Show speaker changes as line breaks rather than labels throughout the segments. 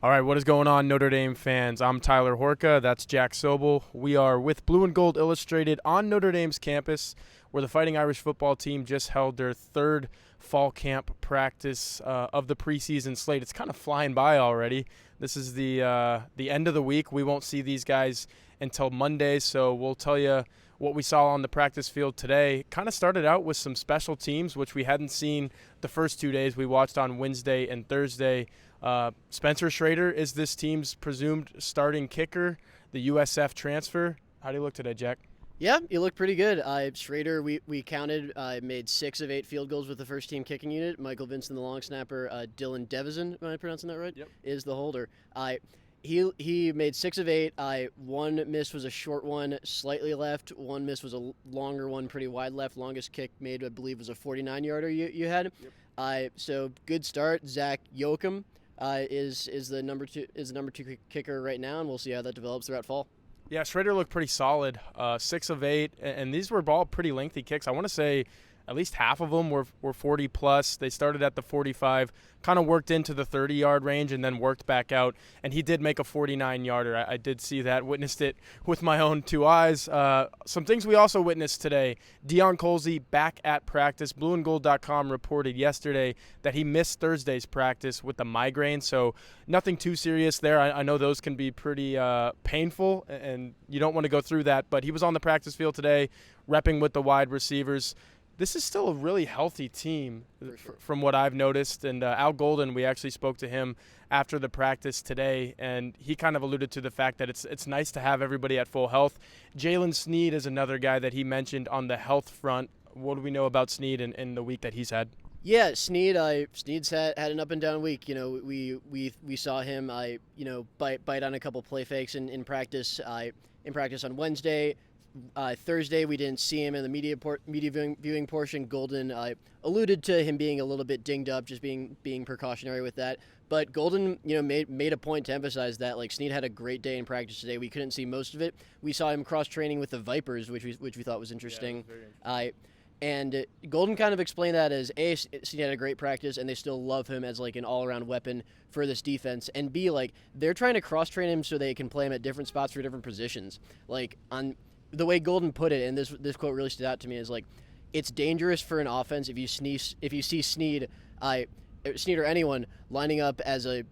All right, what is going on, Notre Dame fans? I'm Tyler Horka. That's Jack Sobel. We are with Blue and Gold Illustrated on Notre Dame's campus, where the Fighting Irish football team just held their third fall camp practice of the preseason slate. It's kind of flying by already. This is the end of the week. We won't see these guys until Monday, so we'll tell you what we saw on the practice field today. Kind of started out with some special teams, which we hadn't seen the first 2 days. We watched on Wednesday and Thursday. Spencer Schrader is this team's presumed starting kicker, the USF transfer. How do you look today, Jack?
Yeah, you look pretty good. Schrader, we counted, made 6 of 8 field goals with the first team kicking unit. Michael Vincent, the long snapper. Dylan Devyn, am I pronouncing that right?
Yep.
Is the holder. He made 6 of 8. One miss was a short one, slightly left. One miss was a longer one, pretty wide left. Longest kick made, I believe, was a 49-yarder you had. Yep. So good start. Zach Yoakum is the number two kicker right now, and we'll see how that develops throughout fall.
Yeah, Schrader looked pretty solid. 6 of 8, and these were all pretty lengthy kicks. I want to say at least half of them were 40 plus. They started at the 45, kind of worked into the 30-yard range, and then worked back out. And he did make a 49-yarder. I did see that, witnessed it with my own 2 eyes. Some things we also witnessed today. Deion Colzie back at practice. Blueandgold.com reported yesterday that he missed Thursday's practice with the migraine, so nothing too serious there. I know those can be pretty painful, and you don't want to go through that. But he was on the practice field today, repping with the wide receivers. This is still a really healthy team from what I've noticed. And Al Golden, we actually spoke to him after the practice today, and he kind of alluded to the fact that it's nice to have everybody at full health. Jaylen Sneed is another guy that he mentioned on the health front. What do we know about Sneed in the week that he's had?
Yeah, Sneed's had an up and down week. You know, we saw him bite on a couple play fakes in practice. In practice on Wednesday. Thursday, we didn't see him in the media viewing portion. Golden alluded to him being a little bit dinged up, just being precautionary with that. But Golden, made a point to emphasize that Sneed had a great day in practice today. We couldn't see most of it. We saw him cross training with the Vipers, which we thought was interesting. Yeah, and Golden kind of explained that as A, Sneed had a great practice, and they still love him as an all-around weapon for this defense. And B, they're trying to cross train him so they can play him at different spots for different positions. On the way Golden put it, and this quote really stood out to me, is it's dangerous for an offense if you see Sneed or anyone lining up as a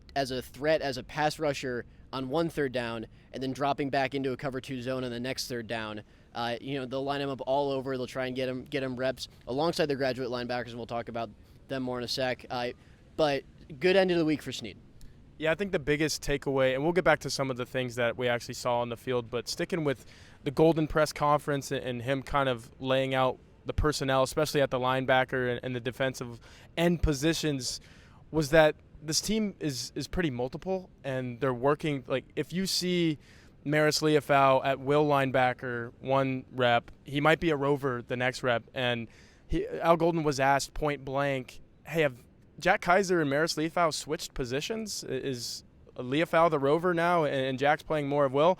threat, as a pass rusher on one third down, and then dropping back into a cover 2 zone on the next third down. They'll line him up all over. They'll try and get him reps alongside their graduate linebackers, and we'll talk about them more in a sec. But good end of the week for Sneed.
Yeah, I think the biggest takeaway, and we'll get back to some of the things that we actually saw on the field, but sticking with the Golden press conference and him kind of laying out the personnel, especially at the linebacker and the defensive end positions, was that this team is pretty multiple, and they're working. If you see Maris Leofau at will linebacker one rep, he might be a rover the next rep. And Al Golden was asked point blank, hey, have Jack Kaiser and Maris Leofau switched positions? Is Leofau the rover now and Jack's playing more of will?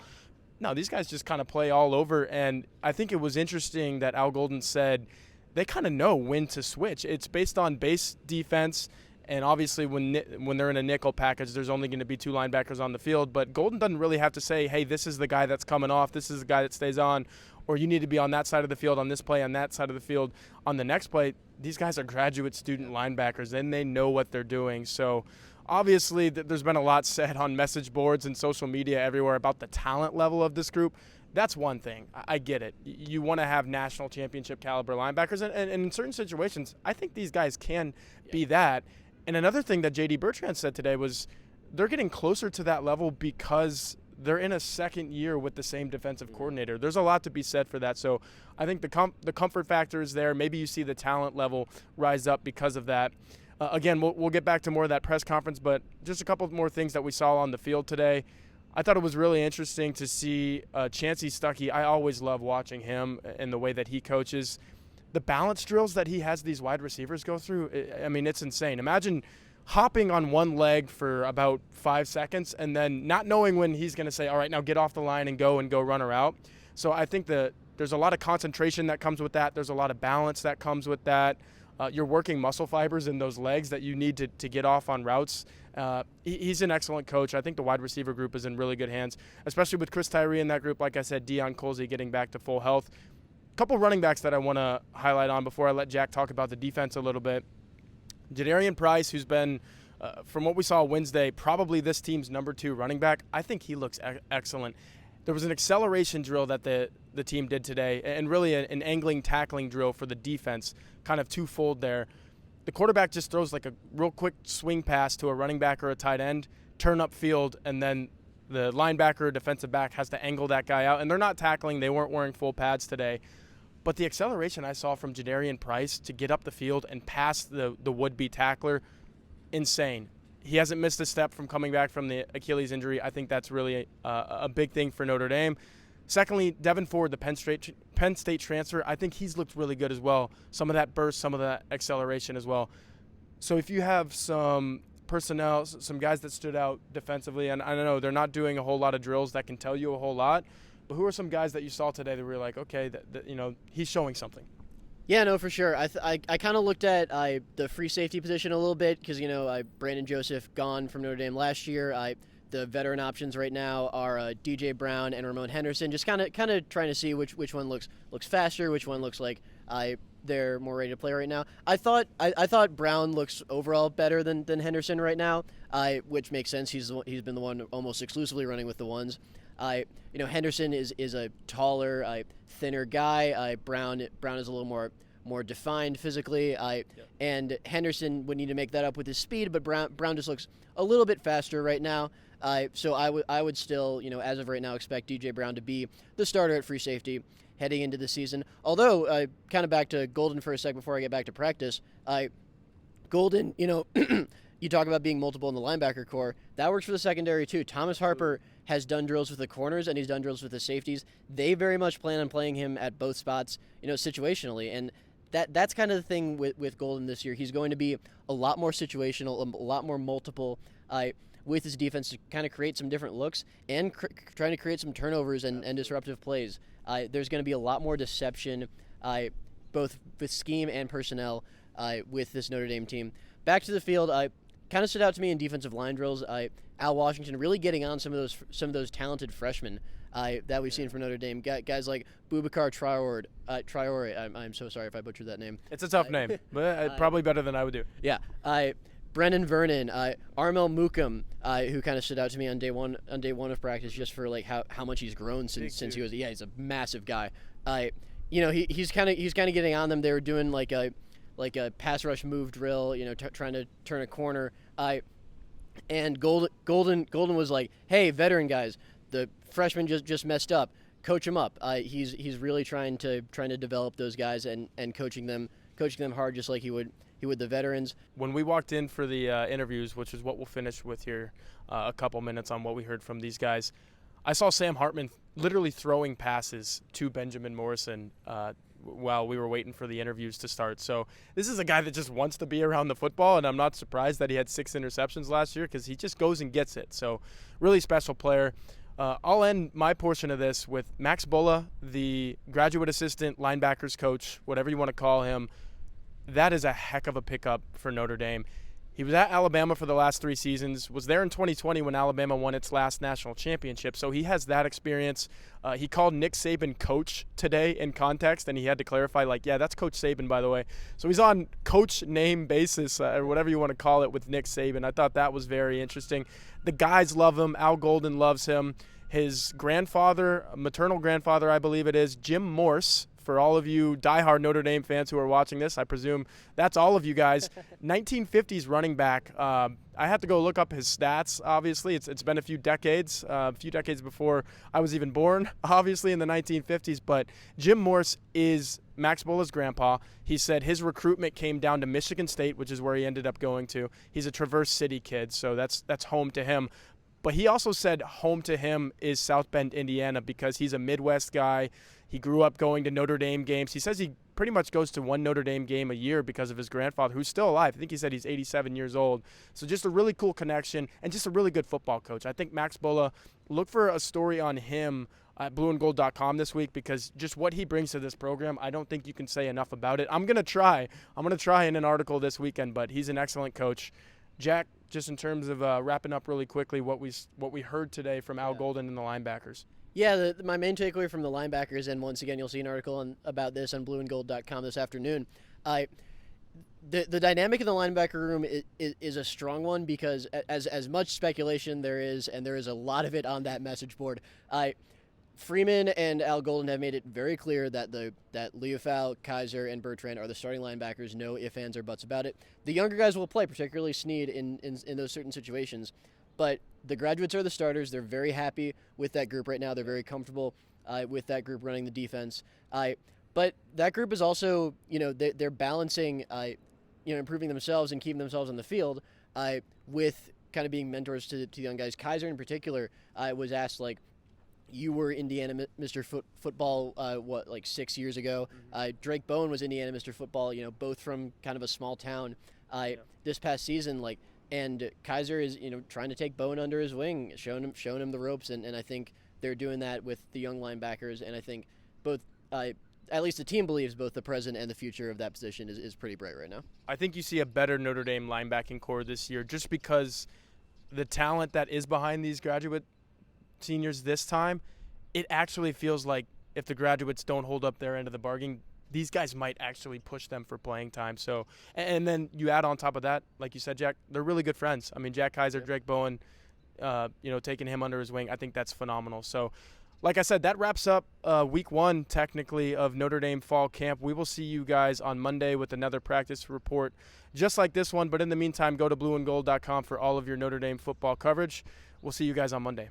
No, these guys just kind of play all over. And I think it was interesting that Al Golden said they kind of know when to switch. It's based on base defense. And obviously when they're in a nickel package, there's only going to be 2 linebackers on the field. But Golden doesn't really have to say, hey, this is the guy that's coming off, this is the guy that stays on, or you need to be on that side of the field on this play, on that side of the field on the next play. These guys are graduate student linebackers, and they know what they're doing. So obviously there's been a lot said on message boards and social media everywhere about the talent level of this group. That's one thing. I get it. You want to have national championship caliber linebackers, and in certain situations, I think these guys can be that. And another thing that J.D. Bertrand said today was they're getting closer to that level because they're in a second year with the same defensive coordinator. There's a lot to be said for that. So I think the comfort factor is there. Maybe you see the talent level rise up because of that. Again, we'll get back to more of that press conference, but just a couple more things that we saw on the field today. I thought it was really interesting to see Chancey Stuckey. I always love watching him and the way that he coaches. The balance drills that he has these wide receivers go through, I mean, it's insane. Imagine hopping on one leg for about 5 seconds and then not knowing when he's going to say, all right, now get off the line and go run a route. So I think that there's a lot of concentration that comes with that. There's a lot of balance that comes with that. you're working muscle fibers in those legs that you need to get off on routes. He's an excellent coach. I think the wide receiver group is in really good hands, especially with Chris Tyree in that group. Like I said, Deion Colzie getting back to full health. A couple running backs that I want to highlight on before I let Jack talk about the defense a little bit. Jadarian Price, who's been, from what we saw Wednesday, probably this team's number 2 running back. I think he looks excellent. There was an acceleration drill that the team did today, and really an angling tackling drill for the defense, kind of twofold there. The quarterback just throws like a real quick swing pass to a running back or a tight end, turn upfield, and then the linebacker or defensive back has to angle that guy out. And they're not tackling. They weren't wearing full pads today. But the acceleration I saw from Jadarian Price to get up the field and pass the would-be tackler, insane. He hasn't missed a step from coming back from the Achilles injury. I think that's really a big thing for Notre Dame. Secondly, Devyn Ford, the Penn State transfer, I think he's looked really good as well. Some of that burst, some of that acceleration as well. So if you have some personnel, some guys that stood out defensively, and I don't know, they're not doing a whole lot of drills that can tell you a whole lot, but who are some guys that you saw today that were like, okay, that he's showing something?
Yeah, no, for sure. I kind of looked at the free safety position a little bit because, Brandon Joseph gone from Notre Dame last year. The veteran options right now are DJ Brown and Ramon Henderson. Just kind of trying to see which one looks faster, which one looks like they're more ready to play right now. I thought Brown looks overall better than Henderson right now, which makes sense. He's been the one almost exclusively running with the ones. Henderson is a taller, thinner guy. Brown is a little more defined physically. And Henderson would need to make that up with his speed, but Brown just looks a little bit faster right now. So I would still, as of right now, expect DJ Brown to be the starter at free safety heading into the season. Although, kind of back to Golden for a sec before I get back to practice, Golden, you talk about being multiple in the linebacker core. That works for the secondary too. Thomas Harper has done drills with the corners and he's done drills with the safeties. They very much plan on playing him at both spots, situationally. And that's kind of the thing with Golden this year. He's going to be a lot more situational, a lot more multiple with his defense to kind of create some different looks and trying to create some turnovers and disruptive plays. There's going to be a lot more deception, both with scheme and personnel, with this Notre Dame team. Back to the field, kind of stood out to me in defensive line drills. Al Washington really getting on some of those talented freshmen that we've seen from Notre Dame. Guys like Boubacar Traore. I'm so sorry if I butchered that name.
It's a tough name, but probably better than I would do.
Yeah. Brennan Vernon, Armel Mukam, who kind of stood out to me on day one of practice just for like how much he's grown since he was. Yeah, he's a massive guy. He's kind of getting on them. They were doing like a pass rush move drill, trying to turn a corner. And Golden was like, hey, veteran guys, the freshman just messed up. Coach him up. He's really trying to develop those guys and coaching them hard just like he would the veterans.
When we walked in for the interviews, which is what we'll finish with here, a couple minutes on what we heard from these guys, I saw Sam Hartman literally throwing passes to Benjamin Morrison while we were waiting for the interviews to start. So this is a guy that just wants to be around the football, and I'm not surprised that he had 6 interceptions last year because he just goes and gets it. So really special player. I'll end my portion of this with Max Bulla, the graduate assistant linebackers coach, whatever you want to call him. That is a heck of a pickup for Notre Dame. He was at Alabama for the last 3 seasons, was there in 2020 when Alabama won its last national championship, so he has that experience. He called Nick Saban coach today in context, and he had to clarify, yeah, that's Coach Saban, by the way. So he's on coach name basis, or whatever you want to call it, with Nick Saban. I thought that was very interesting. The guys love him. Al Golden loves him. His grandfather, maternal grandfather, I believe it is, Jim Morse. For all of you diehard Notre Dame fans who are watching this, I presume that's all of you guys. 1950s running back. I have to go look up his stats, obviously. It's been a few decades before I was even born, obviously, in the 1950s. But Jim Morse is Max Bulla's grandpa. He said his recruitment came down to Michigan State, which is where he ended up going to. He's a Traverse City kid, so that's home to him. But he also said home to him is South Bend, Indiana, because he's a Midwest guy. He grew up going to Notre Dame games. He says he pretty much goes to one Notre Dame game a year because of his grandfather, who's still alive. I think he said he's 87 years old. So just a really cool connection and just a really good football coach. I think Max Bulla, look for a story on him at blueandgold.com this week, because just what he brings to this program, I don't think you can say enough about it. I'm going to try in an article this weekend, but he's an excellent coach. Jack, just in terms of wrapping up really quickly what we heard today from Al Golden and the linebackers.
Yeah, my main takeaway from the linebackers, and once again, you'll see an article about this on blueandgold.com this afternoon. The dynamic in the linebacker room is a strong one, because as much speculation there is, and there is a lot of it on that message board, Freeman and Al Golden have made it very clear that Leofau, Kaiser, and Bertrand are the starting linebackers. No ifs, ands, or buts about it. The younger guys will play, particularly Sneed, in those certain situations. But the graduates are the starters. They're very happy with that group right now. They're very comfortable with that group running the defense. But that group is also, they're balancing, improving themselves and keeping themselves on the field with kind of being mentors to young guys. Kaiser in particular was asked, you were Indiana Mr. Football, 6 years ago. Drake Bowen was Indiana Mr. Football, both from kind of a small town this past season, and Kaiser is, trying to take Bowen under his wing, showing him the ropes, and I think they're doing that with the young linebackers, and I think both, at least the team believes both the present and the future of that position is pretty bright right now.
I think you see a better Notre Dame linebacking core this year, just because the talent that is behind these graduate seniors this time, it actually feels like if the graduates don't hold up their end of the bargain, these guys might actually push them for playing time. So, and then you add on top of that, like you said, Jack, they're really good friends. I mean, Jack Kaiser, Drake Bowen, taking him under his wing, I think that's phenomenal. So, like I said, that wraps up week 1, technically, of Notre Dame fall camp. We will see you guys on Monday with another practice report just like this one. But in the meantime, go to blueandgold.com for all of your Notre Dame football coverage. We'll see you guys on Monday.